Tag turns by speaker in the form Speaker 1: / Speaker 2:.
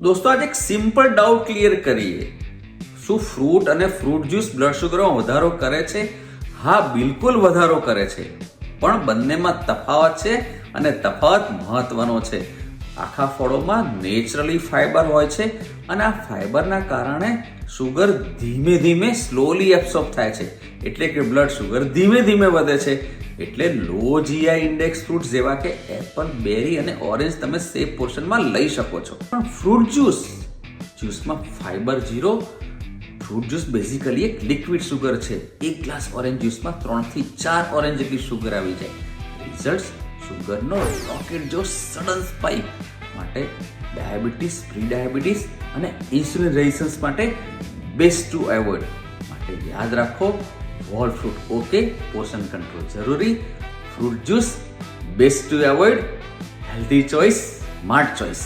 Speaker 1: દોસ્તો આજે એક સિમ્પલ ડાઉટ ક્લિયર કરીએ. શું ફ્રૂટ અને ફ્રૂટ જ્યુસ બ્લડ શુગરમાં વધારો કરે છે? હા, બિલકુલ વધારો કરે છે. પણ બંનેમાં તફાવત છે અને તફાવત મહત્વનો છે. આખા ફળોમાં નેચરલી ફાઈબર હોય છે અને આ ફાઈબરના કારણે શુગર ધીમે ધીમે સ્લોલી એબ્સોર્બ થાય છે, એટલે કે બ્લડ શુગર ધીમે ધીમે વધે છે. એટલે લો જીઆઈ ઇન્ડેક્સ ફ્રૂટ્સ જેવા કે એપલ, બેરી અને ઓરેન્જ તમે સેફ પોર્શનમાં લઈ શકો છો. પણ ફ્રૂટ જ્યુસમાં ફાઈબર 0. ફ્રૂટ જ્યુસ બેઝિકલી એક લિક્વિડ શુગર છે. એક ગ્લાસ ઓરેન્જ જ્યુસમાં 3 થી 4 ઓરેન્જ જેટલી શુગર આવી જાય. રિઝલ્ટ શુગરનો રોકેટ જો સડન સ્પાઇક. માટે ડાયાબિટીસ, પ્રી ડાયાબિટીસ અને ઇન્સ્યુલિન રેઝિસ્ટન્સ માટે બેસ્ટ ટુ એવોઇડ. માટે યાદ રાખો, whole fruit okay, portion control જરૂરી. Fruit juice best to avoid. Healthy choice, smart choice.